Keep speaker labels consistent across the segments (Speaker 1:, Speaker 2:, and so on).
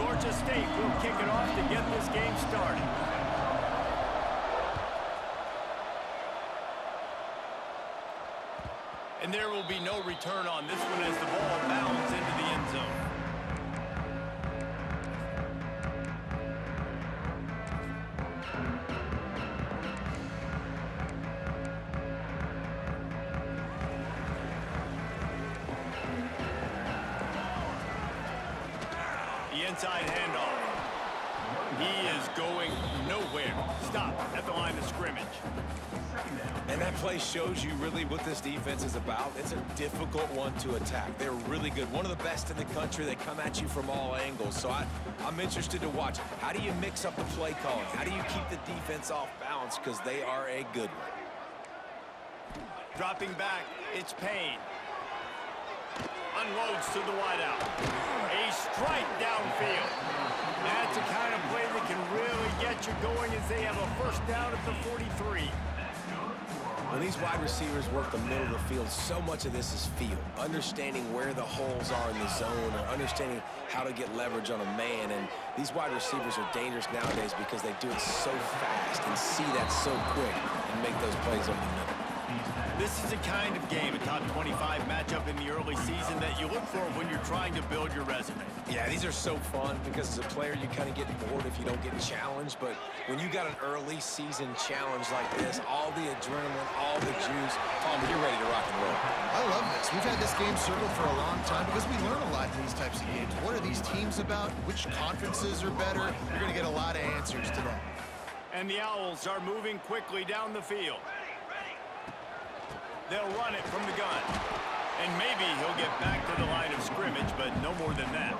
Speaker 1: Georgia State will kick it off to get this game started. And there will be no return on this one as the ball bounds into the end zone. The inside handoff. He is going nowhere. Stop at the line of scrimmage.
Speaker 2: And that play shows you really what this defense is about. It's a difficult one to attack. They're really good. One of the best in the country. They come at you from all angles. So I'm interested to watch. How do you mix up the play calling? How do you keep the defense off balance? Because they are a good one.
Speaker 1: Dropping back, it's Payne. Unloads to the wideout. A strike downfield. That's the kind of play that can really get you going as they have a first down at the 43.
Speaker 2: When these wide receivers work the middle of the field, so much of this is feel. Understanding where the holes are in the zone or understanding how to get leverage on a man. And these wide receivers are dangerous nowadays because they do it so fast and see that so quick and make those plays over the middle.
Speaker 1: This is the kind of game, a top 25 matchup in the early season, that you look for when you're trying to build your resume.
Speaker 2: Yeah, these are so fun because as a player, you kind of get bored if you don't get challenged. But when you got an early season challenge like this, all the adrenaline, all the juice, you're ready to rock and roll.
Speaker 3: I love this. We've had this game circled for a long time because we learn a lot in these types of games. What are these teams about? Which conferences are better? You're going to get a lot of answers today.
Speaker 1: And the Owls are moving quickly down the field. They'll run it from the gun. And maybe he'll get back to the line of scrimmage, but no more than that.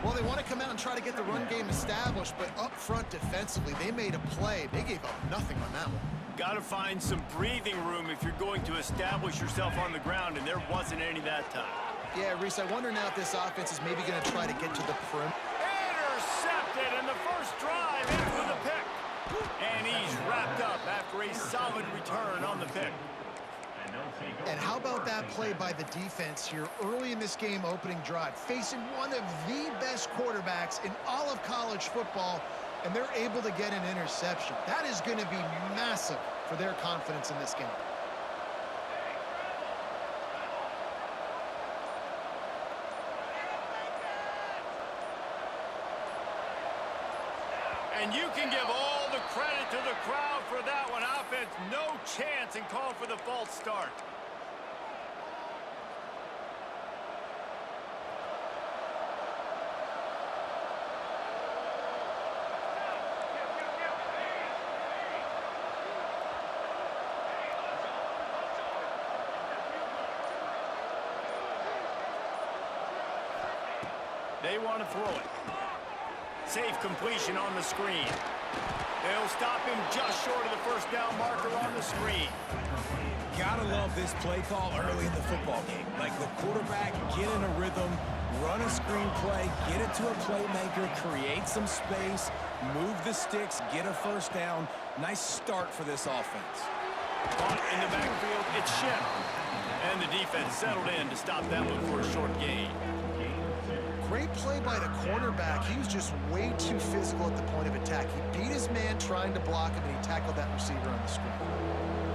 Speaker 3: Well, they want to come out and try to get the run game established, but up front defensively, they made a play. They gave up nothing on that one.
Speaker 1: Got to find some breathing room if you're going to establish yourself on the ground, and there wasn't any that time.
Speaker 3: Yeah, Reese, I wonder now if this offense is maybe going to try to get to the perimeter.
Speaker 1: Intercepted, and the first drive ends with a pick. And he's wrapped up after a solid return on the pick.
Speaker 3: And how about that play by the defense here early in this game opening drive, facing one of the best quarterbacks in all of college football, and they're able to get an interception. That is going to be massive for their confidence in this game.
Speaker 1: And you can give all the credit to the crowd for that one. Offense, no chance, and call for the false start. They want to throw it. Safe completion on the screen. They'll stop him just short of the first down marker on the screen.
Speaker 2: Gotta love this play call early in the football game. Like the quarterback, get in a rhythm, run a screen play, get it to a playmaker, create some space, move the sticks, get a first down. Nice start for this offense.
Speaker 1: Caught in the backfield, it's Shep. And the defense settled in to stop that one for a short gain.
Speaker 3: Great play by the cornerback. He was just way too physical at the point of attack. He beat his man trying to block him, and he tackled that receiver on the screen.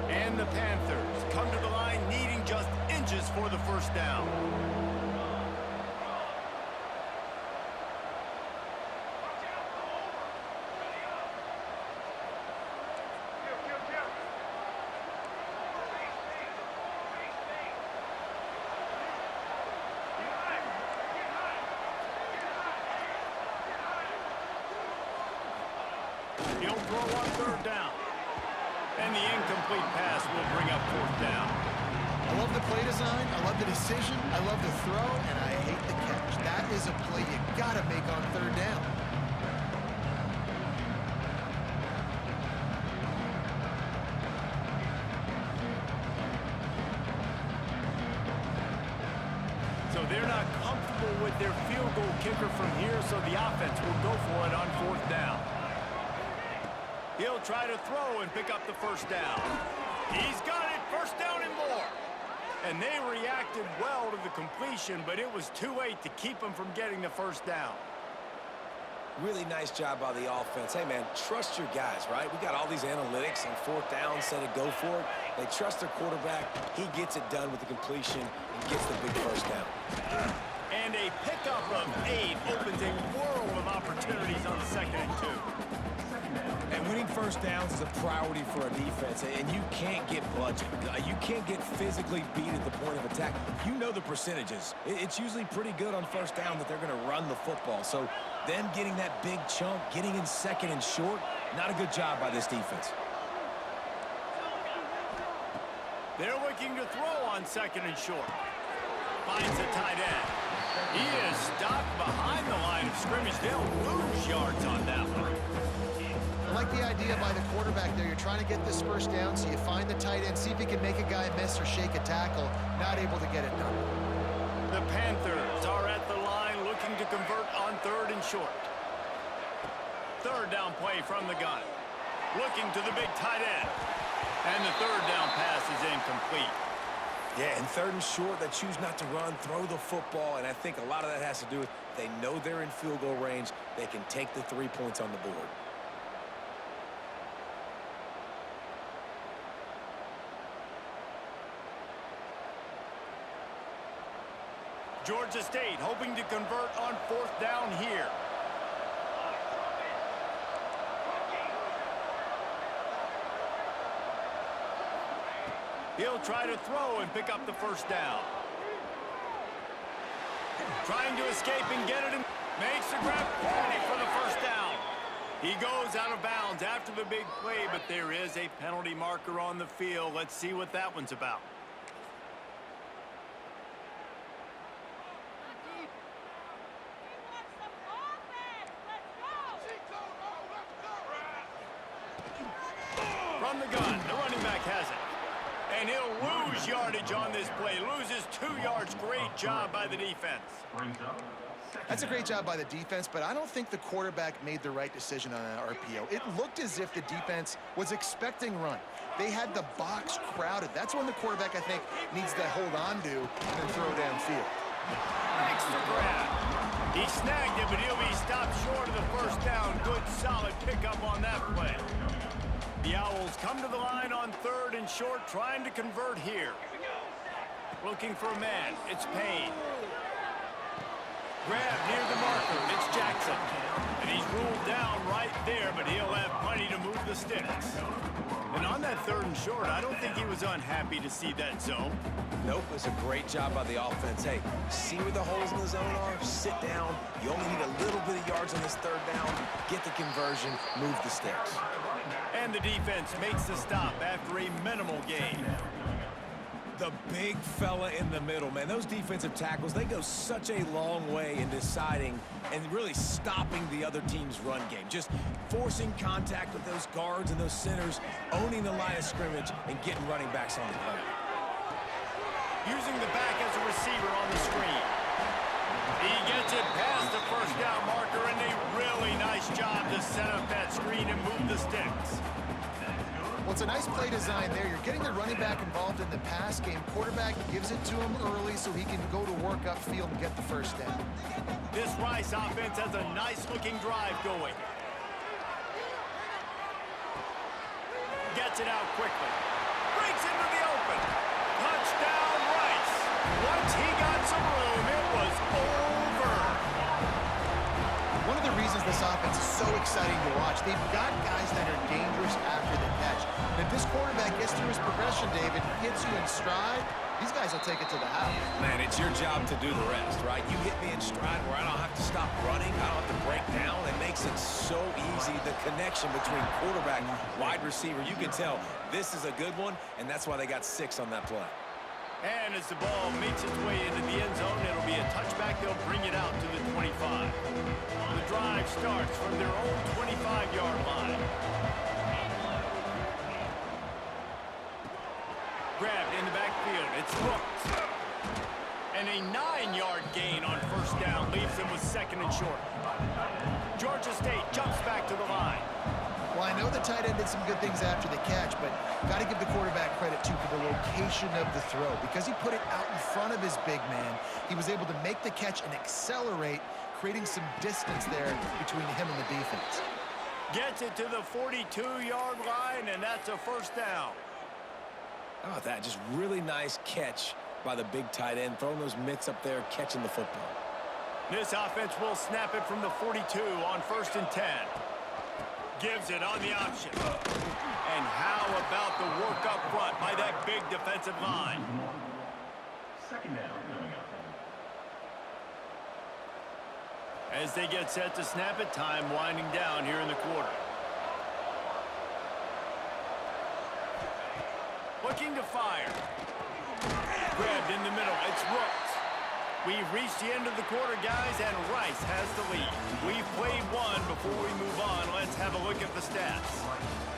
Speaker 1: And the Panthers come to the line needing just inches for the first down. He'll throw on third down. And the incomplete pass will bring up fourth down.
Speaker 3: I love the play design. I love the decision. I love the throw, and I hate the catch. That is a play you got to make on third down.
Speaker 1: So they're not comfortable with their field goal kicker from here, so the offense will go for it on fourth down. He'll try to throw and pick up the first down. He's got it, first down and more. And they reacted well to the completion, but it was too late to keep him from getting the first down.
Speaker 2: Really nice job by the offense. Hey, man, trust your guys, right? We got all these analytics and fourth down, set it, go for it. They trust their quarterback. He gets it done with the completion and gets the big first down.
Speaker 1: And a pickup of 8 opens a world of opportunities on 2nd and 2.
Speaker 2: And winning first downs is a priority for a defense, and you can't get bludgeoned. You can't get physically beat at the point of attack. You know the percentages. It's usually pretty good on first down that they're going to run the football. So them getting that big chunk, getting in 2nd and short, not a good job by this defense.
Speaker 1: They're looking to throw on 2nd and short. Finds a tight end. He is stopped behind the line of scrimmage. They'll lose yards on that one.
Speaker 3: I like the idea by the quarterback there. You're trying to get this first down, so you find the tight end, see if he can make a guy miss or shake a tackle. Not able to get it done.
Speaker 1: The Panthers are at the line looking to convert on 3rd and short. 3rd down play from the gun. Looking to the big tight end. And the 3rd down pass is incomplete.
Speaker 2: Yeah, and 3rd and short, they choose not to run, throw the football, and I think a lot of that has to do with they know they're in field goal range. They can take the 3 points on the board.
Speaker 1: Georgia State hoping to convert on 4th down here. He'll try to throw and pick up the first down. Trying to escape and get it, and makes the grab for the first down. He goes out of bounds after the big play, but there is a penalty marker on the field. Let's see what that one's about. From the gun, the running back has it. And he'll lose yardage on this play. Loses 2 yards. Great job by the defense.
Speaker 3: That's a great job by the defense, but I don't think the quarterback made the right decision on that RPO. It looked as if the defense was expecting run. They had the box crowded. That's when the quarterback, I think, needs to hold on to and then throw downfield.
Speaker 1: Makes the grab. He snagged it, but he'll be stopped short of the first down. Good, solid pickup on that play. The Owls come to the line on 3rd and short, trying to convert here. Looking for a man. It's Payne. Grab near the marker. It's Jackson. And he's ruled down right there, but he'll have plenty to move the sticks. And on that 3rd and short, I don't think he was unhappy to see that zone.
Speaker 2: Nope, it's a great job by the offense. Hey, see where the holes in the zone are? Sit down. You only need a little bit of yards on this 3rd down. Get the conversion, move the sticks.
Speaker 1: And the defense makes the stop after a minimal gain.
Speaker 2: The big fella in the middle, man. Those defensive tackles, they go such a long way in deciding and really stopping the other team's run game. Just forcing contact with those guards and those centers, owning the line of scrimmage, and getting running backs on the ground.
Speaker 1: Using the back as a receiver on the screen. He gets it past the first down marker, and a really nice job to set up that screen and move the sticks.
Speaker 3: Well, it's a nice play design there. You're getting the running back involved in the pass game. Quarterback gives it to him early so he can go to work upfield and get the first down.
Speaker 1: This Rice offense has a nice-looking drive going. Gets it out quickly. Breaks into the open. Touchdown, Rice. Once he got some room, it was over.
Speaker 3: One of the reasons this offense is so exciting to watch, they've got guys that are dangerous after the catch. And if this quarterback gets through his progression, David, hits you in stride, these guys will take it to the house.
Speaker 2: Man, it's your job to do the rest, right? You hit me in stride where I don't have to stop running. I don't have to break down. It makes it so easy. The connection between quarterback and wide receiver, you can tell this is a good one, and that's why they got 6 on that play.
Speaker 1: And as the ball makes its way into the end zone, it'll be a touchback. They'll bring it out to the 25. The drive starts from their own 25-yard line. Grabbed in the backfield. It's Brooks. And a 9-yard gain on first down leaves them with 2nd and short. Georgia State jumps back to the line.
Speaker 3: Well, I know the tight end did some good things after the catch, but got to give the quarterback credit, too, for the location of the throw. Because he put it out in front of his big man, he was able to make the catch and accelerate, creating some distance there between him and the defense.
Speaker 1: Gets it to the 42-yard line, and that's a first down.
Speaker 2: How about that? Just really nice catch by the big tight end, throwing those mitts up there, catching the football.
Speaker 1: This offense will snap it from the 42 on 1st and 10. Gives it on the option. And how about the work up front by that big defensive line?
Speaker 4: Second down coming up.
Speaker 1: As they get set to snap it, time winding down here in the quarter. Looking to fire. Grabbed in the middle. It's Rooks. We've reached the end of the quarter, guys, and Rice has the lead. We've played one. Before we move on, let's have a look at the stats.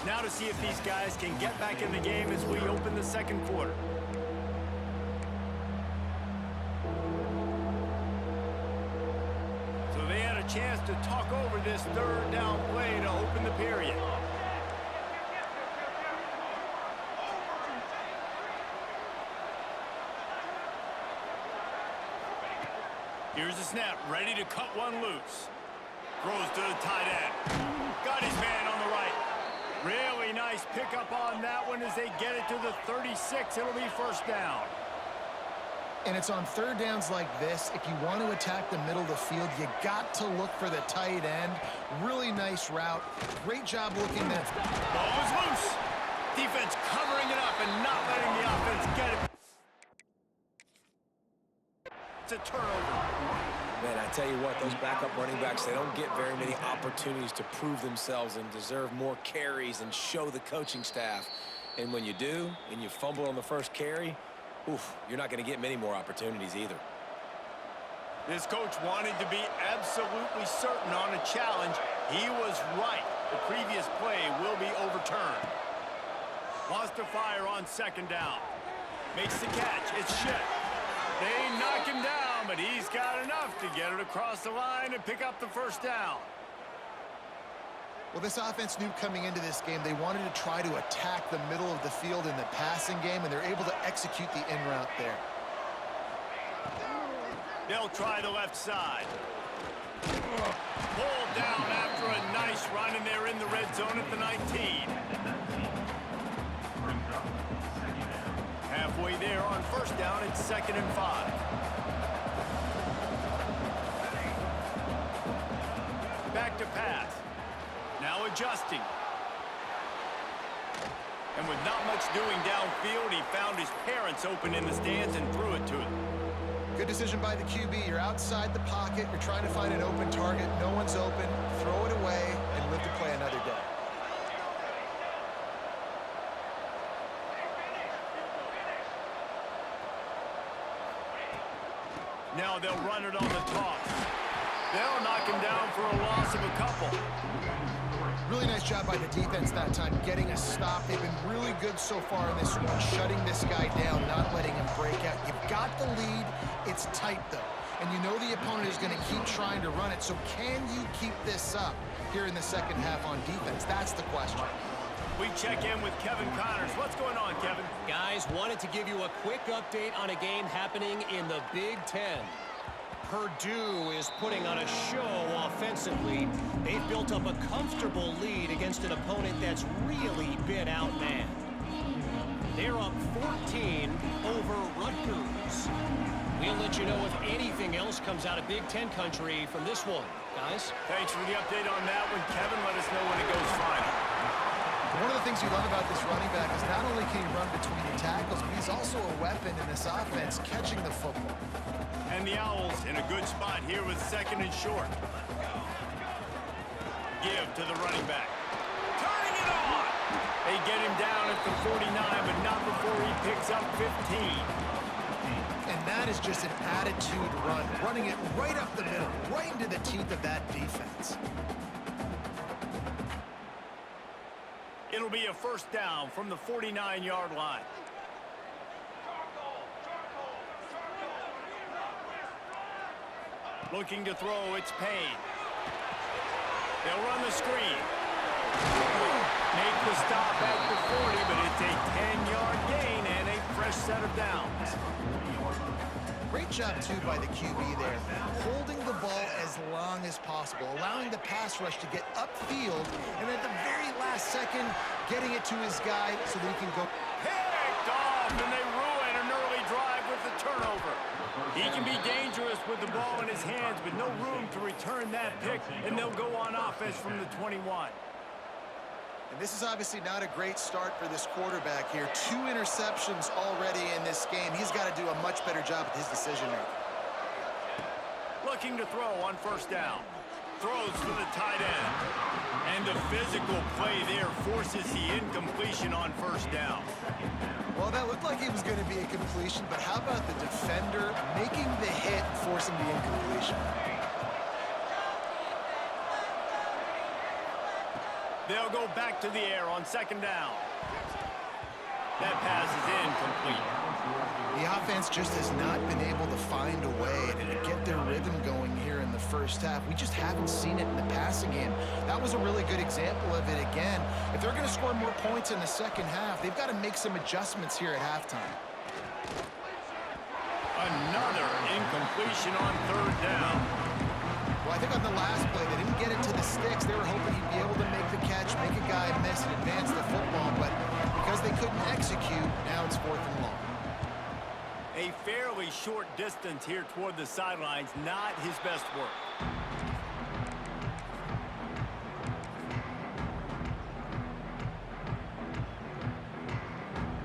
Speaker 1: Now to see if these guys can get back in the game as we open the second quarter. So they had a chance to talk over this third down play to open the period. Here's the snap, ready to cut one loose. Throws to the tight end. Got his man on the right. Really nice pickup on that one as they get it to the 36. It'll be first down.
Speaker 3: And it's on third downs like this. If you want to attack the middle of the field, you got to look for the tight end. Really nice route. Great job looking there.
Speaker 1: Ball is loose. Defense covering it up and not letting the offense get it. It's a turnover.
Speaker 2: Man, I tell you what, those backup running backs, they don't get very many opportunities to prove themselves and deserve more carries and show the coaching staff. And when you do, and you fumble on the first carry, oof, you're not going to get many more opportunities either.
Speaker 1: This coach wanted to be absolutely certain on a challenge. He was right. The previous play will be overturned. Wants to fire on second down. Makes the catch. It's Shit. They knock him down, but he's got enough to get it across the line and pick up the first down.
Speaker 3: Well, this offense knew coming into this game they wanted to try to attack the middle of the field in the passing game, and they're able to execute the in route there.
Speaker 1: They'll try the left side. Pulled down after a nice run, and they're in the red zone at the 19. Halfway there on first down, it's 2nd and 5. Back to pass. Now adjusting. And with not much doing downfield, he found his parents open in the stands and threw it to him.
Speaker 3: Good decision by the QB. You're outside the pocket. You're trying to find an open target. No one's open. Throw it away and live to play another day.
Speaker 1: Now they'll run it on the toss. They'll knock him down for a loss of a couple.
Speaker 3: Really nice job by the defense that time, getting a stop. They've been really good so far in this one, shutting this guy down, not letting him break out. You've got the lead. It's tight, though. And you know the opponent is going to keep trying to run it. So can you keep this up here in the second half on defense? That's the question.
Speaker 1: We check in with Kevin Connors. What's going on, Kevin?
Speaker 5: Guys, wanted to give you a quick update on a game happening in the Big Ten. Purdue is putting on a show offensively. They've built up a comfortable lead against an opponent that's really been outmanned. They're up 14 over Rutgers. We'll let you know if anything else comes out of Big Ten country from this one. Guys?
Speaker 1: Thanks for the update on that one, Kevin. Let us know when it goes final.
Speaker 3: One of the things you love about this running back is not only can he run between the tackles, but he's also a weapon in this offense, catching the football.
Speaker 1: And the Owls in a good spot here with 2nd and short. Give to the running back. Turning it on! They get him down at the 49, but not before he picks up 15.
Speaker 3: And that is just an attitude run, running it right up the middle, right into the teeth of that defense.
Speaker 1: It'll be a first down from the 49-yard line. Looking to throw, it's Payne. They'll run the screen. Make the stop at the 40, but it's a 10-yard gain and a fresh fresh set of downs.
Speaker 3: Great job, too, by the QB there, holding the ball as long as possible, allowing the pass rush to get upfield, and at the very last second, getting it to his guy so that he can go.
Speaker 1: Picked off, and they ruin an early drive with the turnover. He can be dangerous with the ball in his hands, but no room to return that pick, and they'll go on offense from the 21.
Speaker 3: And this is obviously not a great start for this quarterback here. 2 interceptions already in this game. He's got to do a much better job with his decision-making.
Speaker 1: Looking to throw on first down. Throws for the tight end. And the physical play there forces the incompletion on first down.
Speaker 3: Well, that looked like it was going to be a completion, but how about the defender making the hit and forcing the incompletion?
Speaker 1: They'll go back to the air on second down. That pass is incomplete.
Speaker 3: The offense just has not been able to find a way to get their rhythm going here in the first half. We just haven't seen it in the passing game. That was a really good example of it again. If they're going to score more points in the second half, they've got to make some adjustments here at halftime.
Speaker 1: Another incompletion on third down.
Speaker 3: Well, I think on the last play, they didn't get it to the sticks. They were hoping he'd be able to make the catch, make a guy miss, and advance the football. But because they couldn't execute, now it's 4th and long.
Speaker 1: A fairly short distance here toward the sidelines, not his best work.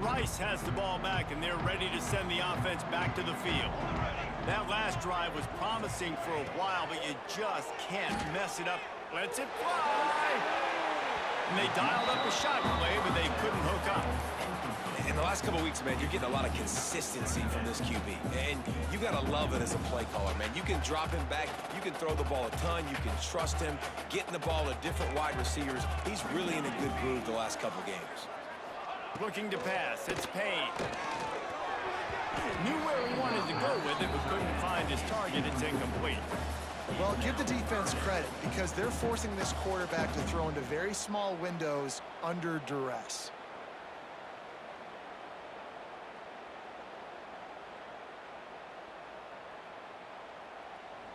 Speaker 1: Rice has the ball back, and they're ready to send the offense back to the field. That last drive was promising for a while, but you just can't mess it up. Lets it fly! And they dialed up a shot play, but they couldn't hook up.
Speaker 2: In the last couple of weeks, man, you're getting a lot of consistency from this QB. And you got to love it as a play caller, man. You can drop him back. You can throw the ball a ton. You can trust him. Getting the ball to different wide receivers. He's really in a good groove the last couple games.
Speaker 1: Looking to pass. It's Payne. Knew where he wanted to go with it, but couldn't find his target. It's incomplete.
Speaker 3: Well, give the defense credit because they're forcing this quarterback to throw into very small windows under duress.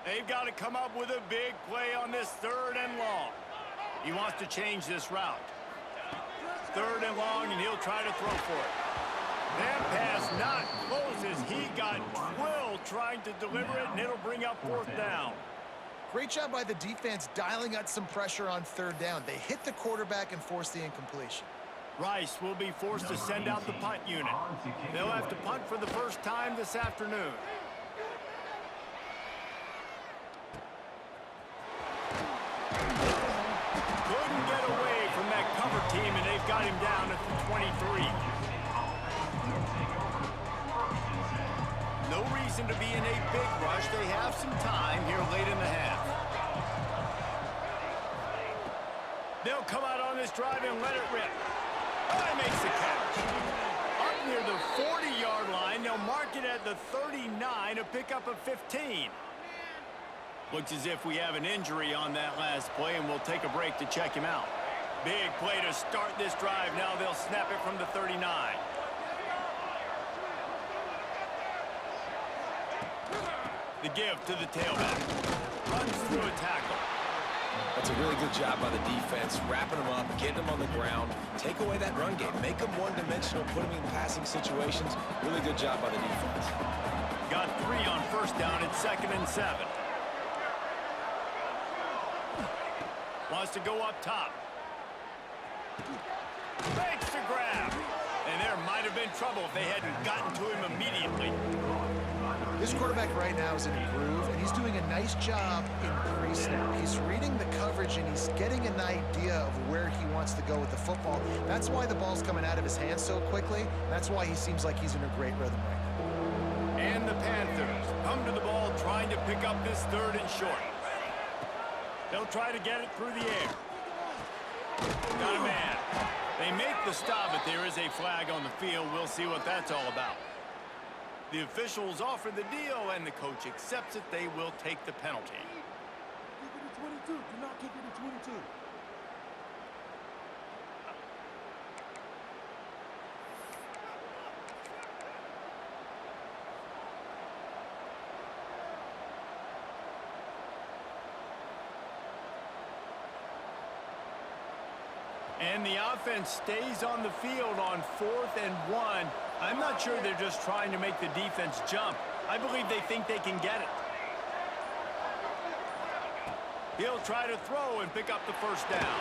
Speaker 1: They've got to come up with a big play on this 3rd and long. He wants to change this route. 3rd and long, and he'll try to throw for it. That pass not close as he got drilled trying to deliver it, and it'll bring up 4th down.
Speaker 3: Great job by the defense dialing out some pressure on 3rd down. They hit the quarterback and forced the incompletion.
Speaker 1: Rice will be forced to send out the punt unit. They'll have to punt for the first time this afternoon. Couldn't get away from that cover team, and they've got him down at the 23. No reason to be in a big rush. They have some time here late in the half. They'll come out on this drive and let it rip. He makes the catch. Up near the 40-yard line, they'll mark it at the 39, a pickup of 15. Looks as if we have an injury on that last play, and we'll take a break to check him out. Big play to start this drive. Now they'll snap it from the 39. The give to the tailback. Runs through a tackle.
Speaker 2: That's a really good job by the defense, wrapping them up, getting them on the ground, take away that run game, make them one-dimensional, put them in passing situations. Really good job by the defense.
Speaker 1: Got 3 on first down. It's 2nd and 7. Wants to go up top. Makes the grab. And there might have been trouble if they hadn't gotten to him immediately.
Speaker 3: This quarterback right now is in a groove, and he's doing a nice job in pre-snap. He's reading the coverage, and he's getting an idea of where he wants to go with the football. That's why the ball's coming out of his hands so quickly. That's why he seems like he's in a great rhythm right now.
Speaker 1: And the Panthers come to the ball trying to pick up this 3rd and short. They'll try to get it through the air. Got a man. They make the stop, but there is a flag on the field. We'll see what that's all about. The officials offer the deal, and the coach accepts it. They will take the penalty.
Speaker 6: Kick it to 22. Do not kick it to 22.
Speaker 1: And the offense stays on the field on 4th and 1. I'm not sure they're just trying to make the defense jump. I believe they think they can get it. He'll try to throw and pick up the first down.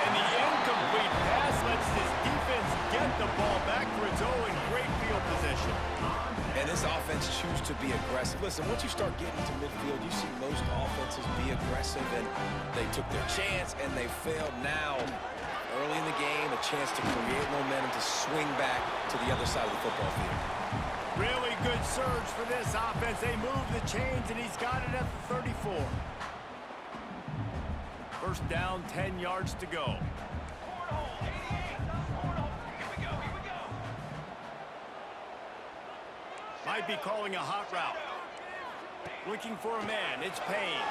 Speaker 1: And the incomplete pass lets this defense get the ball back for its own great field position.
Speaker 2: And this offense chooses to be aggressive. Listen, once you start getting to midfield, you see most offenses be aggressive, and they took their chance, and they failed. Now, early in the game, a chance to create momentum to swing back to the other side of the football field.
Speaker 1: Really good surge for this offense. They move the chains, and he's got it at the 34. First down, 10 yards to go. Might be calling a hot route. Looking for a man. It's Payne.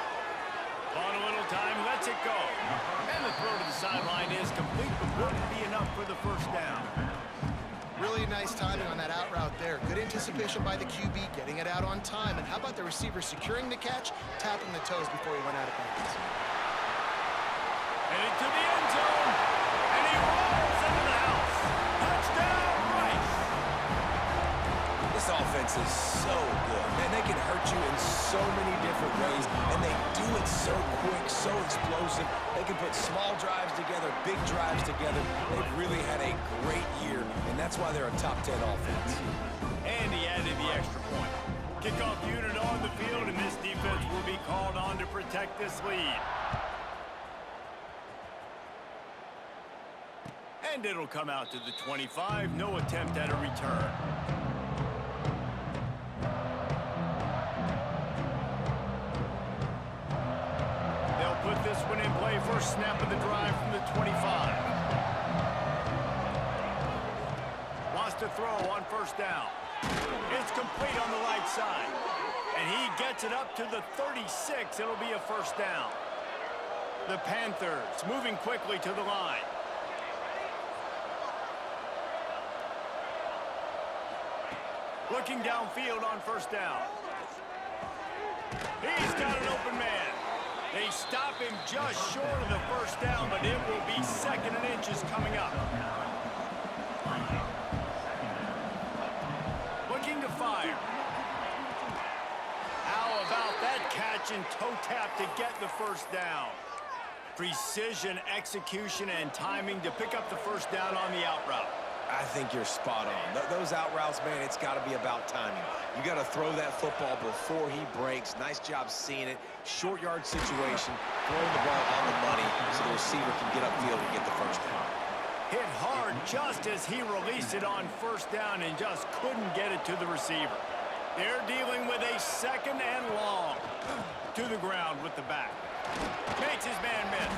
Speaker 1: On a little time, lets it go. And the throw to the sideline is complete, but wouldn't be enough for the first down.
Speaker 3: Really nice timing on that out route there. Good anticipation by the QB, getting it out on time. And how about the receiver securing the catch, tapping the toes before he went out of bounds?
Speaker 1: Heading to the end zone, and he rolls into the house. Touchdown, Rice.
Speaker 2: This offense is so good. Man, they can hurt you in so many different ways, and they do it so quick, so explosive. They can put small drives together, big drives together. They've really had a great year, and that's why they're a top 10 offense.
Speaker 1: And he added the extra point. Kickoff unit on the field, and this defense will be called on to protect this lead. And it'll come out to the 25. No attempt at a return. They'll put this one in play. First snap of the drive from the 25. Wants to throw on first down. It's complete on the right side. And he gets it up to the 36. It'll be a first down. The Panthers moving quickly to the line. Looking downfield on first down. He's got an open man. They stop him just short of the first down, but it will be 2nd and inches coming up. Looking to fire. How about that catch and toe tap to get the first down? Precision, execution, and timing to pick up the first down on the out route.
Speaker 2: I think you're spot on. Those out routes, man, it's got to be about timing. You got to throw that football before he breaks. Nice job seeing it. Short yard situation, throwing the ball on the money so the receiver can get upfield and get the first down.
Speaker 1: Hit hard just as he released it on first down and just couldn't get it to the receiver. They're dealing with a 2nd and long. To the ground with the back. Makes his man miss.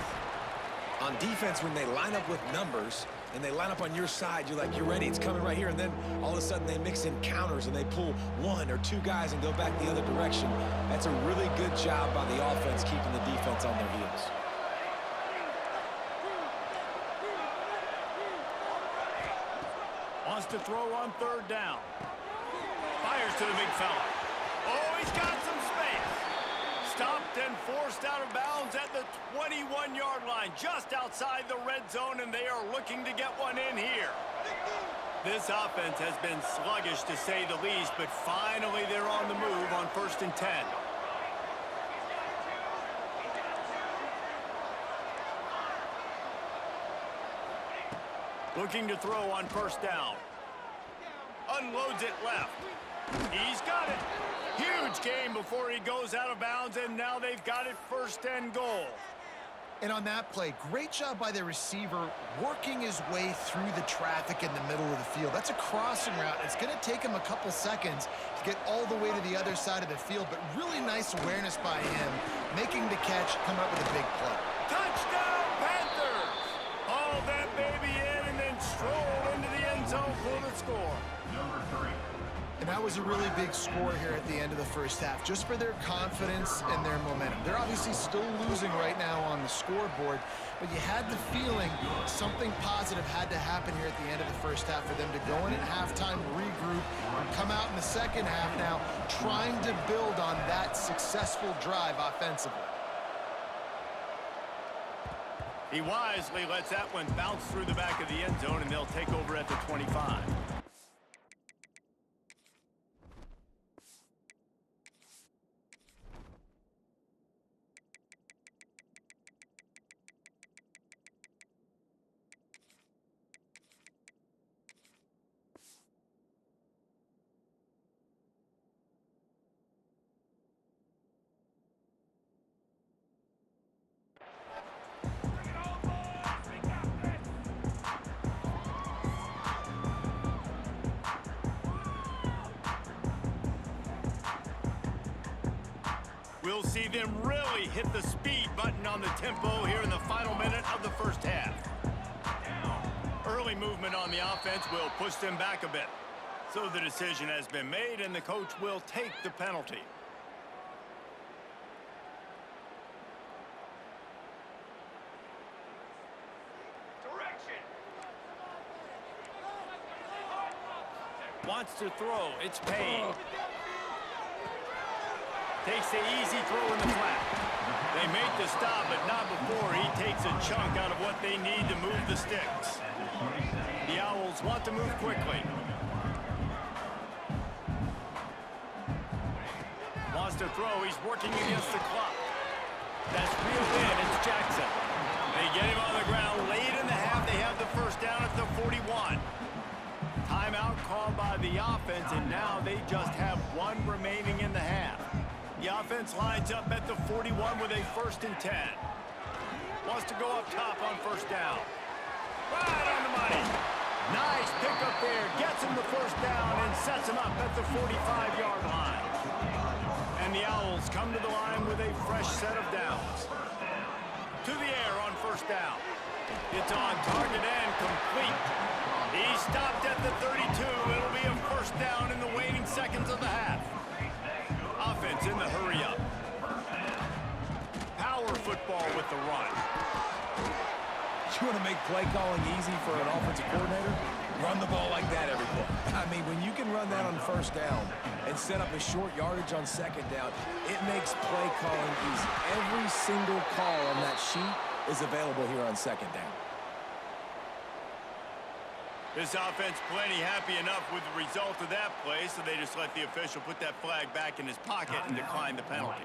Speaker 2: On defense, when they line up with numbers and they line up on your side, you're like, you're ready, it's coming right here. And then all of a sudden they mix in counters and they pull 1 or 2 guys and go back the other direction. That's a really good job by the offense keeping the defense on their heels.
Speaker 1: Wants to throw on 3rd down. Fires to the big fella. Oh, he's got some space. Stopped and forced out of bounds at the 21-yard line, just outside the red zone, and they are looking to get one in here. This offense has been sluggish, to say the least, but finally they're on the move on 1st and 10. Looking to throw on first down. Unloads it left. He's got it. Huge game before he goes out of bounds, and now they've got it 1st and goal.
Speaker 3: And on that play, great job by the receiver working his way through the traffic in the middle of the field. That's a crossing route. It's going to take him a couple seconds to get all the way to the other side of the field, but really nice awareness by him, making the catch, come up with a big play.
Speaker 1: Touchdown, Panthers! Haul that baby in and then stroll into the end zone for the score.
Speaker 4: Number 3.
Speaker 3: And that was a really big score here at the end of the first half, just for their confidence and their momentum. They're obviously still losing right now on the scoreboard, but you had the feeling something positive had to happen here at the end of the first half for them to go in at halftime, regroup, and come out in the second half now trying to build on that successful drive offensively.
Speaker 1: He wisely lets that one bounce through the back of the end zone, and they'll take over at the 25. We'll see them really hit the speed button on the tempo here in the final minute of the first half. Early movement on the offense will push them back a bit. So the decision has been made, and the coach will take the penalty. Wants to throw. It's Payne. Takes the easy throw in the flat. They make the stop, but not before he takes a chunk out of what they need to move the sticks. The Owls want to move quickly. Wants to throw. He's working against the clock. That's reeled in. It's Jackson. They get him on the ground late in the half. They have the first down at the 41. Timeout called by the offense, and now they just have one remaining in the half. The offense lines up at the 41 with a 1st and 10. Wants to go up top on first down. Right on the money. Nice pickup there. Gets him the first down and sets him up at the 45-yard line. And the Owls come to the line with a fresh set of downs. To the air on first down. It's on target and complete. He stopped at the 32. It'll be a first down in the waning seconds of the half. Offense in the hurry-up. Power football with the run.
Speaker 2: You want to make play calling easy for an offensive coordinator? Run the ball like that every play. I mean, when you can run that on first down and set up a short yardage on second down, it makes play calling easy. Every single call on that sheet is available here on second down.
Speaker 1: This offense plenty happy enough with the result of that play, so they just let the official put that flag back in his pocket and decline the penalty.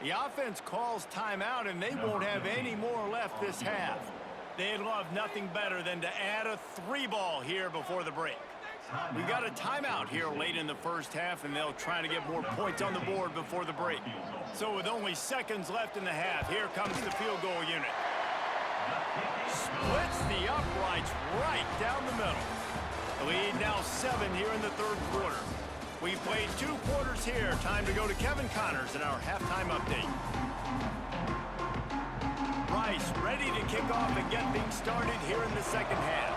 Speaker 1: The offense calls timeout, and they won't have any more left this half. They'd love nothing better than to add a 3-ball here before the break. We got a timeout here late in the first half, and they'll try to get more points on the board before the break. So with only seconds left in the half, here comes the field goal unit. Splits the uprights right down the middle. The lead now 7 here in the third quarter. We've played 2 quarters here. Time to go to Kevin Connors in our halftime update. Rice ready to kick off and get things started here in the second half.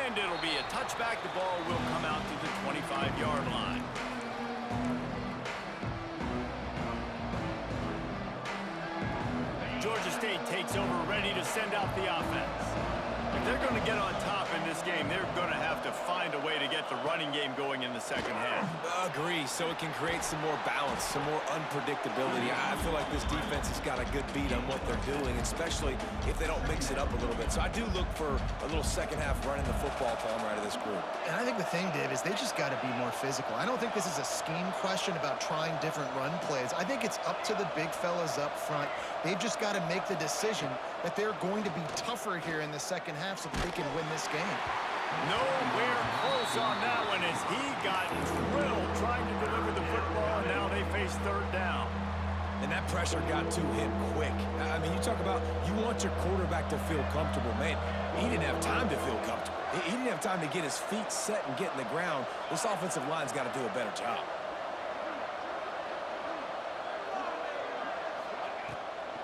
Speaker 1: And it'll be a touchback. The ball will come out to the 25-yard line. Georgia State takes over, ready to send out the offense. If they're going to get on top in this game, they're going to have to find a way to get the running game going in the second half.
Speaker 2: Agree, so it can create some more balance, some more unpredictability. I feel like this defense has got a good beat on what they're doing, especially if they don't mix it up a little bit. So I do look for a little second half running the football calm right of this group.
Speaker 3: And I think the thing, Dave, is they just got to be more physical. I don't think this is a scheme question about trying different run plays. I think it's up to the big fellas up front. They've just got to make the decision that they're going to be tougher here in the second half so that they can win this game.
Speaker 1: Nowhere close on that one as he got drilled trying to deliver the football, and now they face third down.
Speaker 2: And that pressure got to him quick. I mean, you talk about you want your quarterback to feel comfortable. Man, he didn't have time to feel comfortable. He didn't have time to get his feet set and get in the ground. This offensive line's got to do a better job.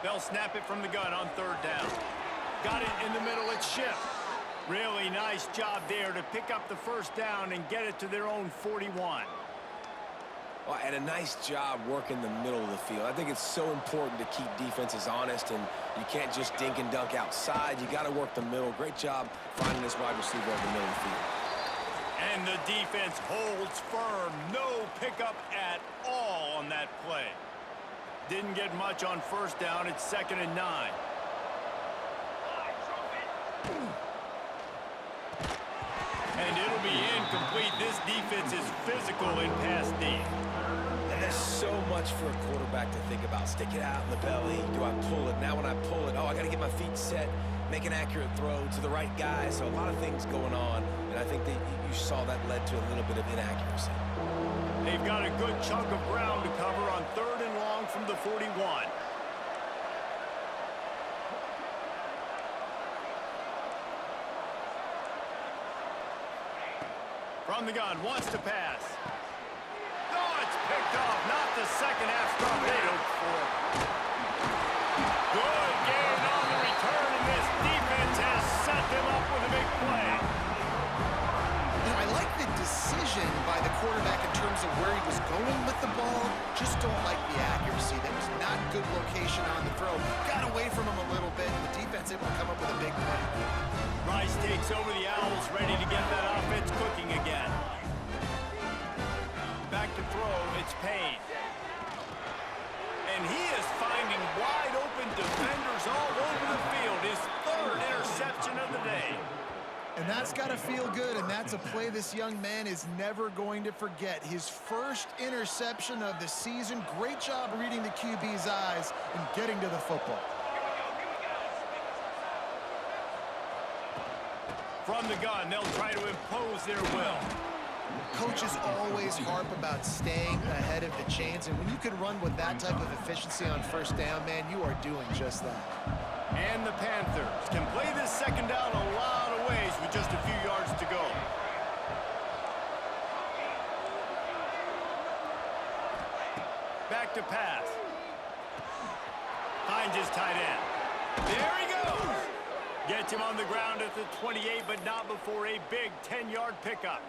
Speaker 1: They'll snap it from the gun on third down. Got it in the middle. It's Schiff. Really nice job there to pick up the first down and get it to their own 41.
Speaker 2: Well, and a nice job working the middle of the field. I think it's so important to keep defenses honest, and you can't just dink and dunk outside. You got to work the middle. Great job finding this wide receiver over the middle of the field.
Speaker 1: And the defense holds firm. No pickup at all on that play. Didn't get much on first down. It's 2nd and 9. And it'll be incomplete. This defense is physical in pass D.
Speaker 2: And there's so much for a quarterback to think about. Stick it out in the belly. Do I pull it? Now when I pull it, oh, I got to get my feet set, make an accurate throw to the right guy. So a lot of things going on. And I think that you saw that led to a little bit of inaccuracy.
Speaker 1: They've got a good chunk of ground to cover on 3rd and long from the 41. From the gun, wants to pass. Oh, it's picked off. Not the second half start they hoped for. Good gain on the return, and this defense has set them up with a big play.
Speaker 3: And I like the decision by the quarterback in terms of where he was going with the ball. Just don't like the accuracy. That was not good location on the throw. Got away from him a little bit, and the defense able to come up with a big play.
Speaker 1: Rice takes over the Owls, ready to get that offense cooking again. Back to throw, it's Payne. And he is finding wide open defenders all over the field. His 3rd interception of the day.
Speaker 3: And that's got to feel good, and that's a play this young man is never going to forget. His first interception of the season. Great job reading the QB's eyes and getting to the football.
Speaker 1: From the gun, they'll try to impose their will.
Speaker 3: Coaches always harp about staying ahead of the chains, and when you can run with that type of efficiency on first down, man, you are doing just that.
Speaker 1: And the Panthers can play this 2nd down a lot of ways with just a few yards to go. Back to pass. Finds his tight end. There he goes. Gets him on the ground at the 28, but not before a big 10-yard pickup.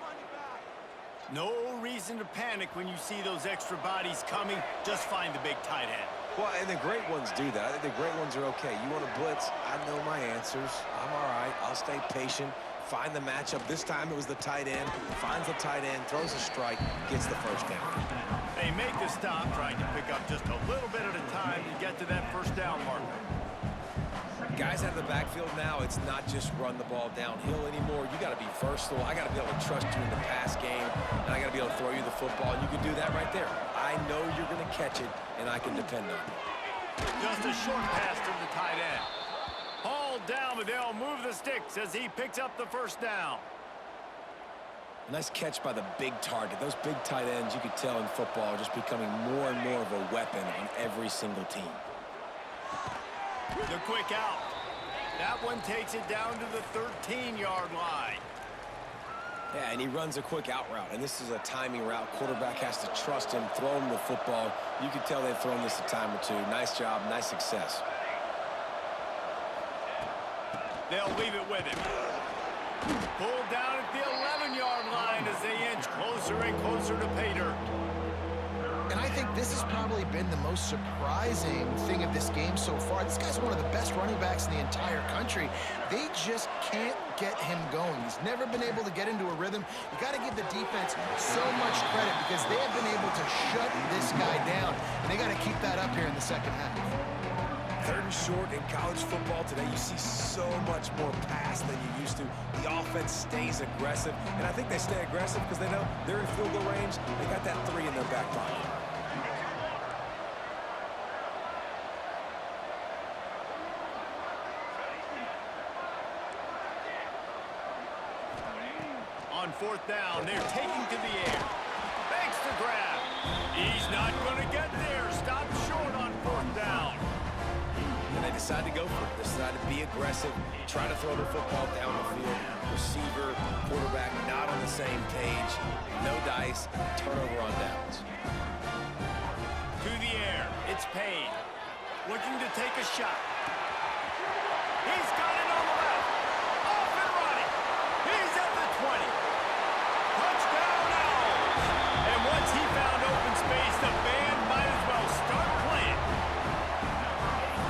Speaker 1: No reason to panic when you see those extra bodies coming. Just find the big tight end.
Speaker 2: Well, and the great ones do that. I think the great ones are okay. You want to blitz? I know my answers. I'm all right. I'll stay patient. Find the matchup. This time it was the tight end. Finds the tight end, throws a strike, gets the first down.
Speaker 1: They make the stop, trying to pick up just a little bit at a time to get to that first down marker.
Speaker 2: Guys out of the backfield now, it's not just run the ball downhill anymore. You got to be versatile. I got to be able to trust you in the pass game, and I got to be able to throw you the football, and you can do that right there. I know you're going to catch it, and I can depend on you.
Speaker 1: Just a short pass to the tight end. Hauled down, but they'll move the sticks as he picks up the first down.
Speaker 2: A nice catch by the big target. Those big tight ends, you could tell in football, are just becoming more and more of a weapon on every single team.
Speaker 1: The quick out. That one takes it down to the 13-yard line.
Speaker 2: Yeah, and he runs a quick out route, and this is a timing route. Quarterback has to trust him, throw him the football. You can tell they've thrown this a time or two. Nice job, nice success.
Speaker 1: They'll leave it with him. Pulled down at the 11-yard line as they inch closer and closer to pay dirt.
Speaker 3: And I think this has probably been the most surprising thing of this game so far. This guy's one of the best running backs in the entire country. They just can't get him going. He's never been able to get into a rhythm. You got to give the defense so much credit because they have been able to shut this guy down. And they got to keep that up here in the second half.
Speaker 2: 3rd and short in college football today, you see so much more pass than you used to. The offense stays aggressive, and I think they stay aggressive because they know they're in field goal range. They got that 3 in their back pocket.
Speaker 1: On 4th down, they're taking to the air. Makes the grab. He's not going to get there. Stopped short on 4th down.
Speaker 2: And they decide to go for it. They decide to be aggressive, try to throw the football down the field. Receiver, quarterback, not on the same page. No dice, turnover on downs.
Speaker 1: To the air, it's Payne. Looking to take a shot. He's got it on the left. Off and running. He's at the 20. Touchdown Owls. And once he found open space, the band might as well start playing.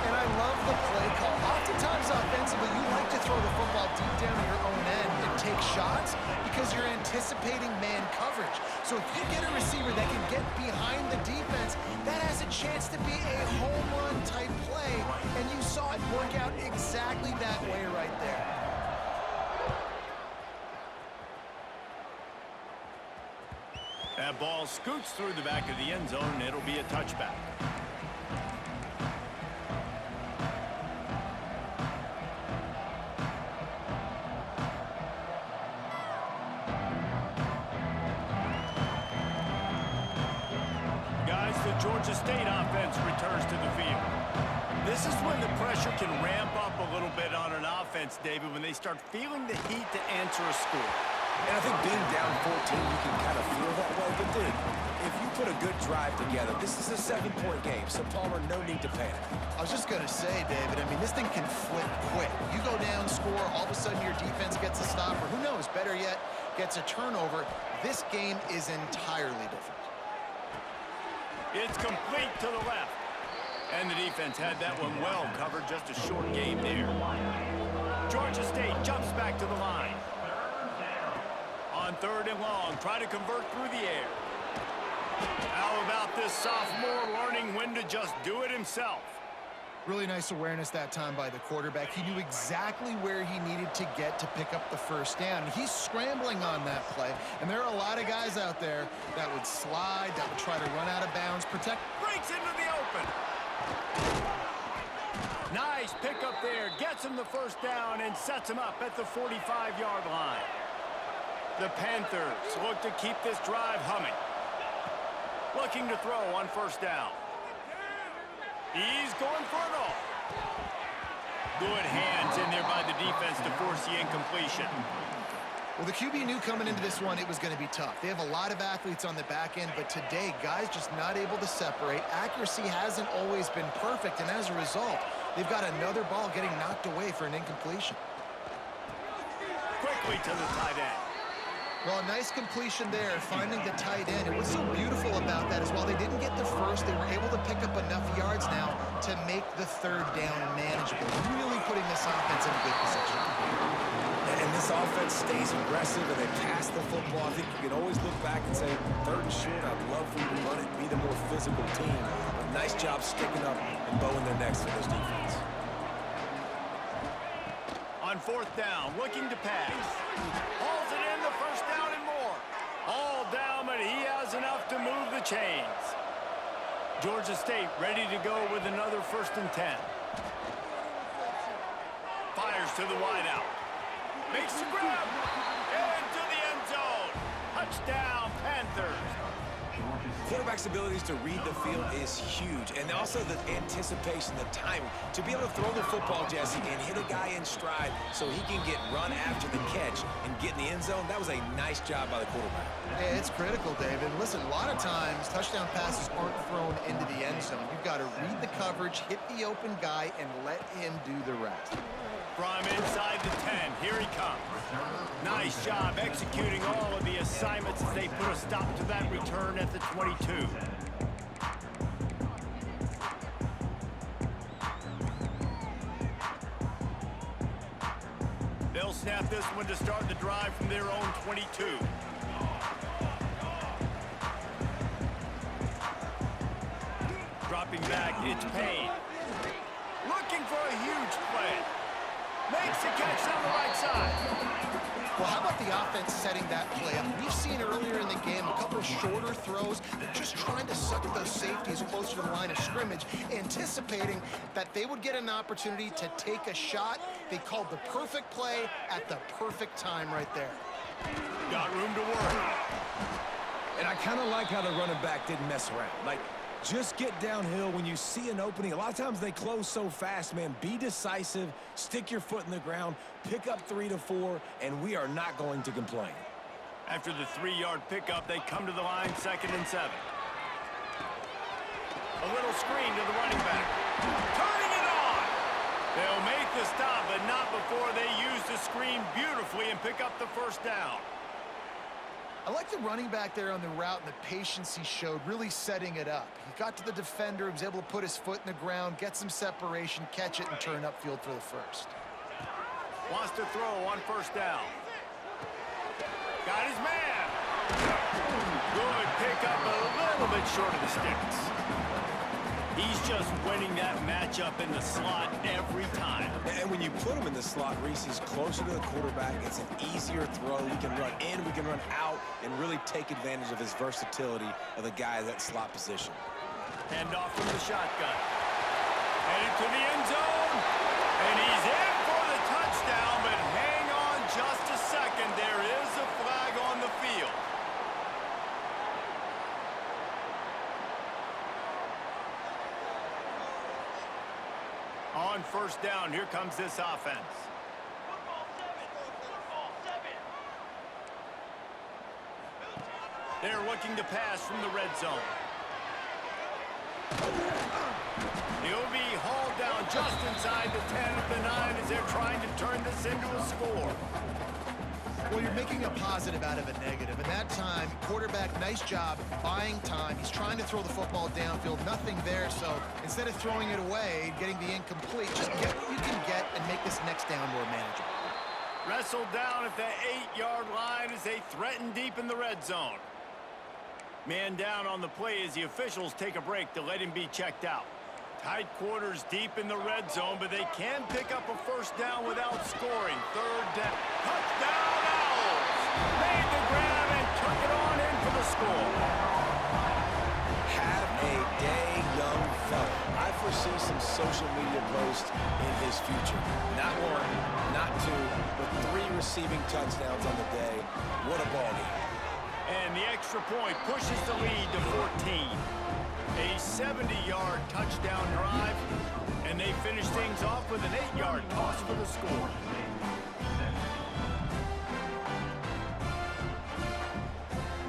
Speaker 3: And I love the play call. Oftentimes offensively, you like to throw the football deep down to your own end and take shots because you're anticipating anticipating man coverage. So if you get a receiver that can get behind the defense, that has a chance to be a home run type play, and you saw it work out exactly that way right there.
Speaker 1: That ball scoots through the back of the end zone, and it'll be a touchback. Guys, the Georgia State offense returns to the field. This is when the pressure can ramp up a little bit on an offense, David, when they start feeling the heat to answer a score.
Speaker 2: And I think being down 14, you can kind of feel that way. But, dude, if you put a good drive together, this is a 7-point game. So, Palmer, no need to panic.
Speaker 3: I was just going to say, David, I mean, this thing can flip quick. You go down, score, all of a sudden your defense gets a stop, or who knows, better yet, gets a turnover. This game is entirely different.
Speaker 1: It's complete to the left. And the defense had that one well covered. Just a short game there. Georgia State jumps back to the line. On 3rd and long, try to convert through the air. How about this sophomore learning when to just do it himself?
Speaker 3: Really nice awareness that time by the quarterback. He knew exactly where he needed to get to pick up the first down. He's scrambling on that play, and there are a lot of guys out there that would slide, that would try to run out of bounds, protect.
Speaker 1: Breaks into the open. Nice pickup there. Gets him the first down and sets him up at the 45-yard line. The Panthers look to keep this drive humming. Looking to throw on first down. He's going for it all. Good hands in there by the defense to force the incompletion.
Speaker 3: Well, the QB knew coming into this one it was going to be tough. They have a lot of athletes on the back end, but today, guys just not able to separate. Accuracy hasn't always been perfect, and as a result, they've got another ball getting knocked away for an incompletion.
Speaker 1: Quickly to the tight end.
Speaker 3: Well, a nice completion there, finding the tight end. And what's so beautiful about that is while they didn't get the first, they were able to pick up enough yards now to make the 3rd down manageable. Really putting this offense in a good position.
Speaker 2: And this offense stays aggressive and they pass the football. I think you can always look back and say, 3rd and short, I'd love for you to run it, be the more physical team. But nice job sticking up and bowing their necks for this defense.
Speaker 1: On 4th down, looking to pass. Hauls it in, the first down and more. All down, but he has enough to move the chains. Georgia State ready to go with another 1st and 10. Fires to the wideout. Makes the grab. Into the end zone. Touchdown, Panthers.
Speaker 2: Quarterback's abilities to read the field is huge, and also the anticipation, the timing. To be able to throw the football, Jesse, and hit a guy in stride so he can get run after the catch and get in the end zone, that was a nice job by the quarterback.
Speaker 3: Yeah, it's critical, David. Listen, a lot of times touchdown passes aren't thrown into the end zone. You've got to read the coverage, hit the open guy, and let him do the rest.
Speaker 1: From inside the 10, here he comes. Nice job executing all of the assignments as they put a stop to that return at the 22. They'll snap this one to start the drive from their own 22. Dropping back, it's Payne. Looking for a huge play. Makes the catch on the right side.
Speaker 3: Well, how about the offense setting that play up? We've seen earlier in the game a couple of shorter throws. They're just trying to suck those safeties closer to the line of scrimmage, anticipating that they would get an opportunity to take a shot. They called the perfect play at the perfect time right there.
Speaker 1: Got room to work.
Speaker 2: And I kind of like how the running back didn't mess around. Like, just get downhill when you see an opening. A lot of times they close so fast, man. Be decisive, stick your foot in the ground, pick up 3 to 4, and we are not going to complain.
Speaker 1: After the 3-yard pickup, they come to the line, 2nd and 7. A little screen to the running back. Turning it on! They'll make the stop, but not before they use the screen beautifully and pick up the first down.
Speaker 3: I like the running back there on the route and the patience he showed, really setting it up. He got to the defender, he was able to put his foot in the ground, get some separation, catch it, and turn upfield for the first.
Speaker 1: Wants to throw on first down. Got his man. Good pickup, a little bit short of the sticks. He's just winning that matchup in the slot every time.
Speaker 2: And when you put him in the slot, Reese, he's closer to the quarterback. It's an easier throw. We can run in, we can run out, and really take advantage of his versatility of the guy in that slot position.
Speaker 1: Hand off from the shotgun. Headed to the end zone. And he's in for the touchdown, but hang on just a second. There is a flag on the field. On first down, here comes this offense. They're looking to pass from the red zone. He'll be hauled down just inside the 10 at the 9 as they're trying to turn this into a score.
Speaker 3: Well, you're making a positive out of a negative. And that time, quarterback, nice job buying time. He's trying to throw the football downfield. Nothing there. So instead of throwing it away, getting the incomplete, just get what you can get and make this next down more manageable.
Speaker 1: Wrestled down at the 8-yard line as they threaten deep in the red zone. Man down on the play as the officials take a break to let him be checked out. Tight quarters deep in the red zone, but they can pick up a first down without scoring. Third down. Touchdown Owls! Made the grab and took it on in for the score.
Speaker 2: Have a day, young fella. I foresee some social media posts in his future. Not one, not two, but 3 receiving touchdowns on the day. What a ball game.
Speaker 1: And the extra point pushes the lead to 14. A 70-yard touchdown drive, and they finish things off with an 8-yard toss for the score.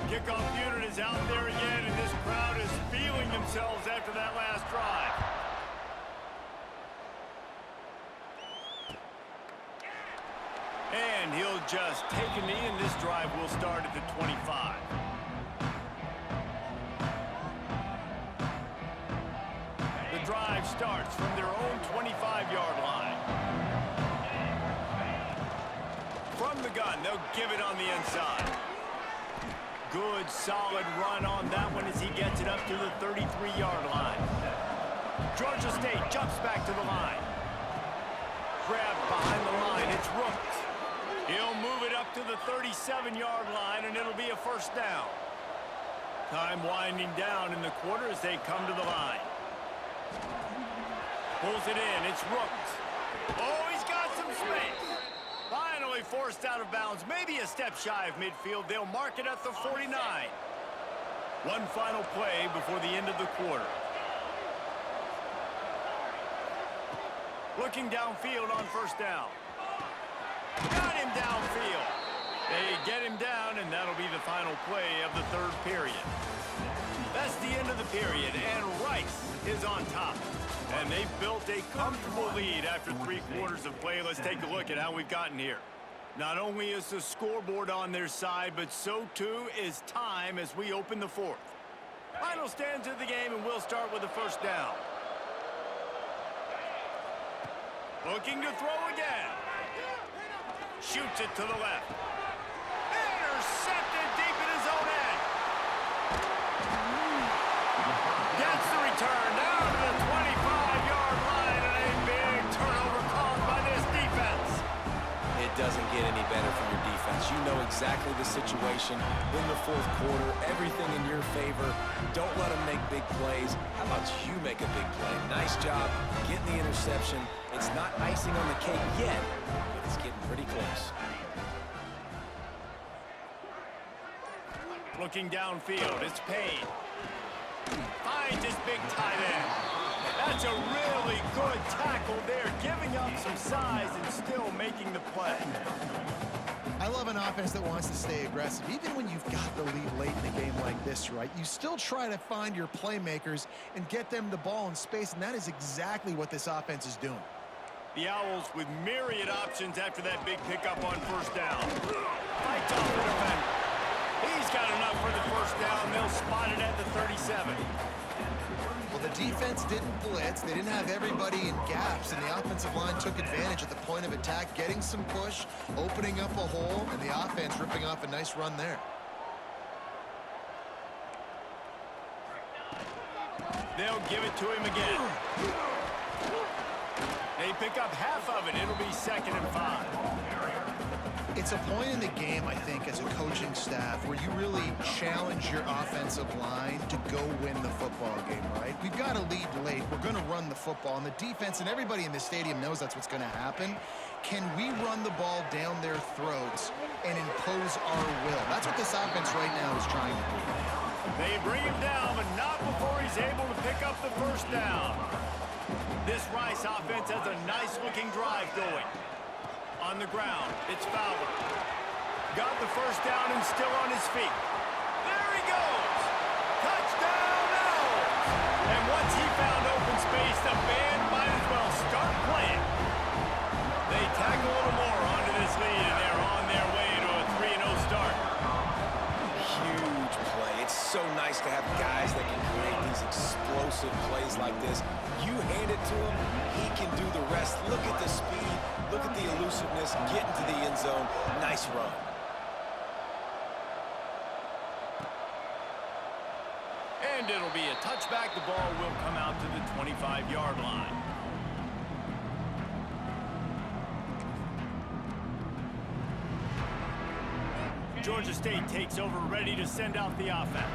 Speaker 1: Kickoff unit is out there again, and this crowd is feeling themselves after that last drive. And he'll just take a knee, and this drive will start at the 25. The drive starts from their own 25-yard line. From the gun, they'll give it on the inside. Good, solid run on that one as he gets it up to the 33-yard line. Georgia State jumps back to the line. Grabbed behind the line, it's Rooks. He'll move it up to the 37-yard line, and it'll be a first down. Time winding down in the quarter as they come to the line. Pulls it in, it's Rooks. Oh, he's got some space. Finally forced out of bounds, maybe a step shy of midfield. They'll mark it at the 49. One final play before the end of the quarter. Looking downfield on first down. Got him downfield. They get him down, and that'll be the final play of the third period. That's the end of the period, and Rice is on top. And they've built a comfortable lead after 3 quarters of play. Let's take a look at how we've gotten here. Not only is the scoreboard on their side, but so too is time as we open the fourth. Final stanza of the game, and we'll start with the first down. Looking to throw again. Shoots it to the left. Intercepted deep in his own end. Gets the return down to the 25-yard line, and a big turnover caused by this defense.
Speaker 2: It doesn't get any better from your defense. You know exactly the situation in the fourth quarter. Everything in your favor. Don't let them make big plays. How about you make a big play? Nice job getting the interception. It's not icing on the cake yet, but it's getting pretty close.
Speaker 1: Looking downfield, it's Payne. Finds his big tight end. That's a really good tackle there, giving up some size and still making the play.
Speaker 3: I love an offense that wants to stay aggressive. Even when you've got the lead late in a game like this, right, you still try to find your playmakers and get them the ball in space, and that is exactly what this offense is doing.
Speaker 1: The Owls with myriad options after that big pickup on first down. Fights off the defender. He's got enough for the first down. They'll spot it at the 37.
Speaker 3: Well, the defense didn't blitz. They didn't have everybody in gaps, and the offensive line took advantage at the point of attack, getting some push, opening up a hole, and the offense ripping off a nice run there.
Speaker 1: They'll give it to him again. They pick up half of it. It'll be 2nd and 5.
Speaker 3: It's a point in the game, I think, as a coaching staff where you really challenge your offensive line to go win the football game, right? We've got to lead late. We're going to run the football. And the defense and everybody in the stadium knows that's what's going to happen. Can we run the ball down their throats and impose our will? That's what this offense right now is trying to do.
Speaker 1: They bring him down, but not before he's able to pick up the first down. This Rice offense has a nice-looking drive going. On the ground, it's Fowler. Got the first down and still on his feet. There he goes! Touchdown, Owls! And once he found open space, the band might as well start playing. They tack a little more onto this lead, and they're on their way to a 3-0 start.
Speaker 2: Huge play. It's so nice to have guys that can create these explosive plays like this. You hand it to him, he can do the rest. Look at the speed, look at the elusiveness, get into the end zone. Nice run.
Speaker 1: And it'll be a touchback. The ball will come out to the 25-yard line. Georgia State takes over, ready to send out the offense.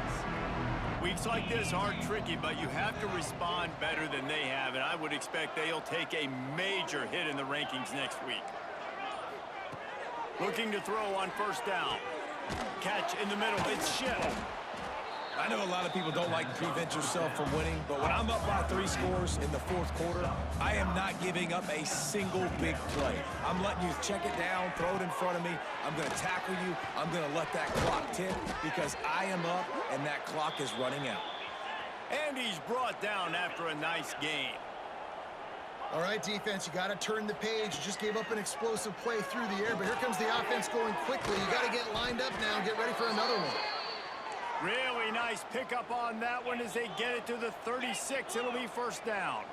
Speaker 1: Weeks like this are tricky, but you have to respond better than they have, and I would expect they'll take a major hit in the rankings next week. Looking to throw on first down. Catch in the middle. It's Schiff.
Speaker 2: I know a lot of people don't like to prevent yourself from winning, but when I'm up by 3 scores in the 4th quarter, I am not giving up a single big play. I'm letting you check it down, throw it in front of me. I'm going to tackle you. I'm going to let that clock tick because I am up and that clock is running out.
Speaker 1: And he's brought down after a nice game.
Speaker 3: All right, defense, you got to turn the page. You just gave up an explosive play through the air, but here comes the offense going quickly. You got to get lined up now and get ready for another one.
Speaker 1: Really nice pickup on that one as they get it to the 36. It'll be first down.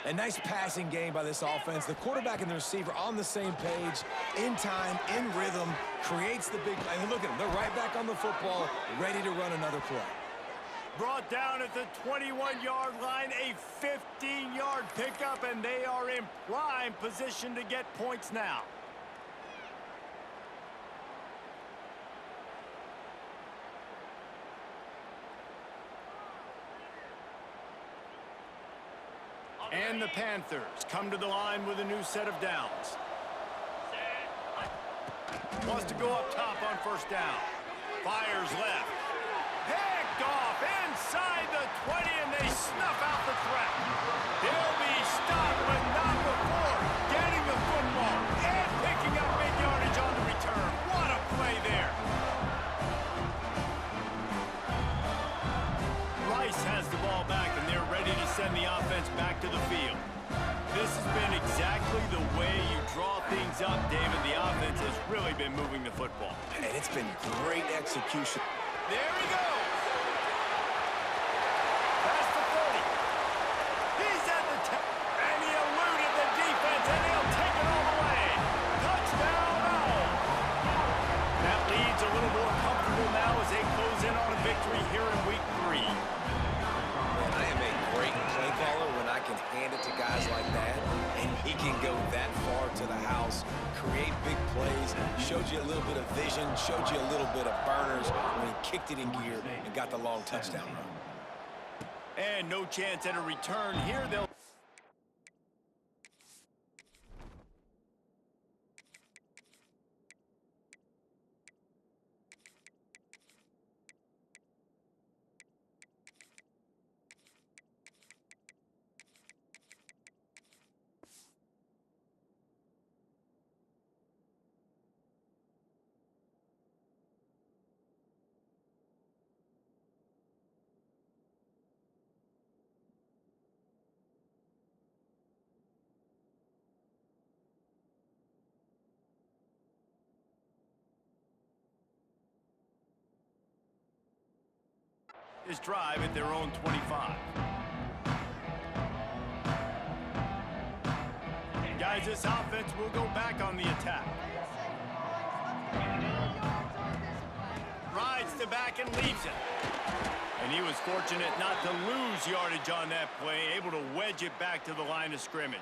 Speaker 2: A nice passing game by this offense. The quarterback and the receiver on the same page, in time, in rhythm, creates the big play. And look at them. They're right back on the football, ready to run another play.
Speaker 1: Brought down at the 21-yard line, a 15-yard pickup, and they are in prime position to get points now. And the Panthers come to the line with a new set of downs. Wants to go up top on first down. Fires left. Picked off inside the 20, and they snuff out the threat. They'll be stopped, but not before getting the football and picking up big yardage on the return. What a play there. Rice has the ball back, and they're ready to send the offense back to the field. This has been exactly the way you draw things up, David. The offense has really been moving the football.
Speaker 2: And it's been great execution.
Speaker 1: There he goes. Past the 30. He's at the 10. And he eluded the defense, and he'll take it all the way. Touchdown, Owls. That lead's a little more comfortable now as they close in on a victory here in week 3.
Speaker 2: Man, I am a great play caller when I can hand it to guys like that, and he can go that far to the house, create big plays, showed you a little bit of vision, showed you a little bit of burners when he kicked it in gear and got the long touchdown run.
Speaker 1: And no chance at a return here. They'll this drive at their own 25. Guys, this offense will go back on the attack. Rides to back and leaves it. And he was fortunate not to lose yardage on that play, able to wedge it back to the line of scrimmage.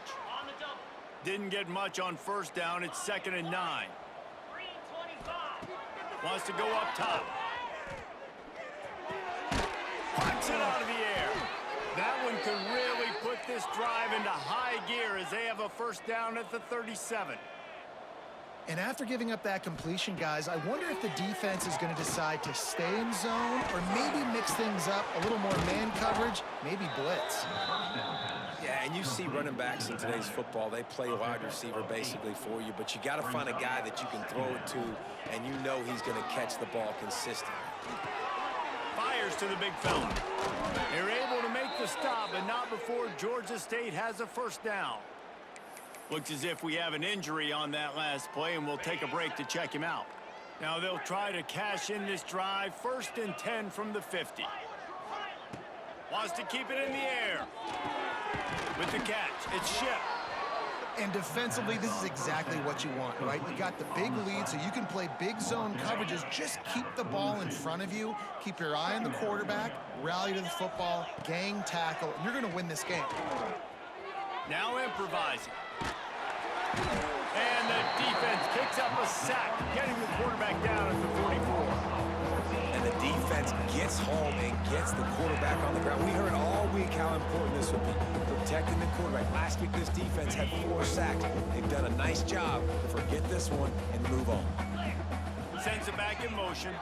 Speaker 1: Didn't get much on first down. It's 2nd and 9. Wants to go up top. Punts it out of the air. That one could really put this drive into high gear as they have a first down at the 37.
Speaker 3: And after giving up that completion, guys, I wonder if the defense is going to decide to stay in zone or maybe mix things up, a little more man coverage, maybe blitz.
Speaker 2: Yeah, and you see running backs in today's football, they play wide receiver basically for you, but you got to find a guy that you can throw it to, and you know he's going to catch the ball consistently.
Speaker 1: Fires to the big fella. They're able to make the stop, but not before Georgia State has a first down. Looks as if we have an injury on that last play, and we'll take a break to check him out. Now they'll try to cash in this drive. 1st and 10 from the 50. Wants to keep it in the air. With the catch, it's Ship.
Speaker 3: And defensively, this is exactly what you want, right? You got the big lead, so you can play big zone coverages. Just keep the ball in front of you. Keep your eye on the quarterback. Rally to the football. Gang tackle. And you're going to win this game.
Speaker 1: Now improvising. And the defense picks up a sack, getting the quarterback down at the 44.
Speaker 2: And the defense gets home and gets the quarterback on the ground. We heard all week how important this would be, protecting the quarterback. Last week, this defense had 4 sacks. They've done a nice job. Forget this one and move on.
Speaker 1: Sends it back in motion.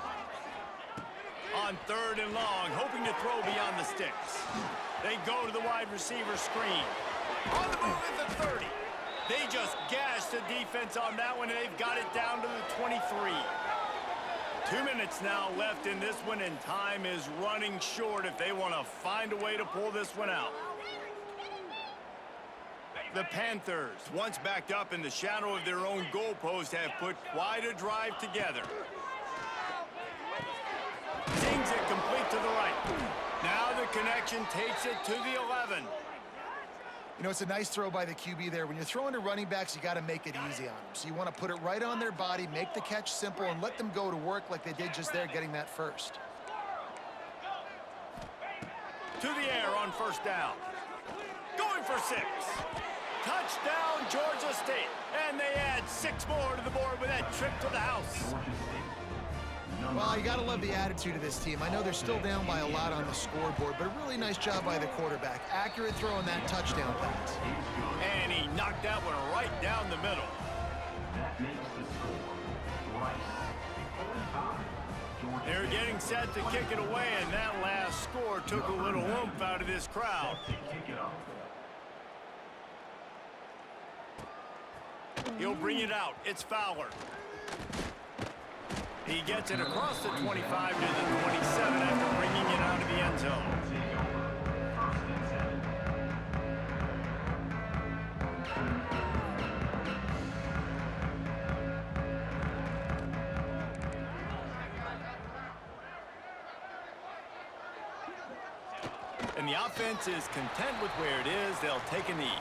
Speaker 1: On 3rd and long, hoping to throw beyond the sticks. They go to the wide receiver screen. On the move at the 30. They just gashed the defense on that one, and they've got it down to the 23. 2 minutes now left in this one, and time is running short if they want to find a way to pull this one out. The Panthers, once backed up in the shadow of their own goalpost, have put quite a drive together. Zings it complete to the right. Now the connection takes it to the 11.
Speaker 3: You know, it's a nice throw by the QB there. When you're throwing to running backs, you got to make it easy on them. So you want to put it right on their body, make the catch simple, and let them go to work like they did just there, getting that first.
Speaker 1: To the air on first down. Going for 6. Touchdown, Georgia State. And they add 6 more to the board with that trip to the house.
Speaker 3: Well, you got to love the attitude of this team. I know they're still down by a lot on the scoreboard, but a really nice job by the quarterback. Accurate throw on that touchdown pass.
Speaker 1: And he knocked that one right down the middle.
Speaker 4: That makes the score Rice 45.
Speaker 1: They're getting set to kick it away, and that last score took a little oomph out of this crowd. He'll bring it out. It's Fowler. He gets it across the 25 to the 27 after bringing it out of the end zone. And the offense is content with where it is. They'll take a knee.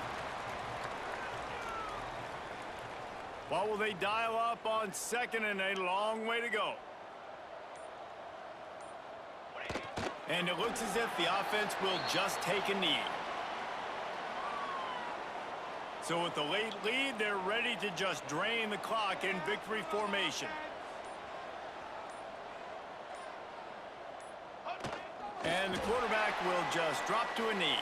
Speaker 1: What will they dial up on 2nd and a long way to go? And it looks as if the offense will just take a knee. So with the late lead, they're ready to just drain the clock in victory formation. And the quarterback will just drop to a knee.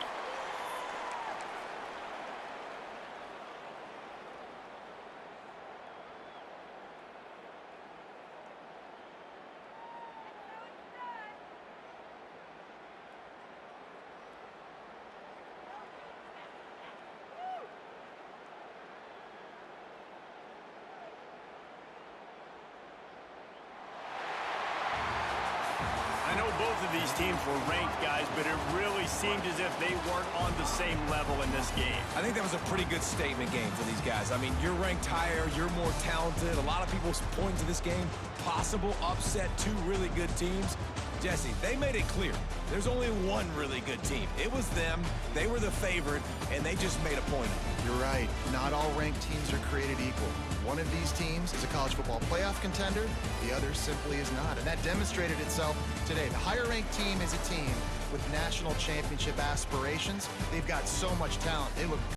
Speaker 1: both of these teams were ranked, guys, but it really seemed as if they weren't on the same level in this game.
Speaker 2: I think that was a pretty good statement game for these guys. I mean, you're ranked higher, you're more talented. A lot of people point to this game, possible upset, two really good teams. Jesse, they made it clear. There's only one really good team. It was them. They were the favorite, and they just made a point of it.
Speaker 3: You're right. Not all ranked teams are created equal. One of these teams is a college football playoff contender. The other simply is not. And that demonstrated itself today. The higher-ranked team is a team with national championship aspirations. They've got so much talent. They look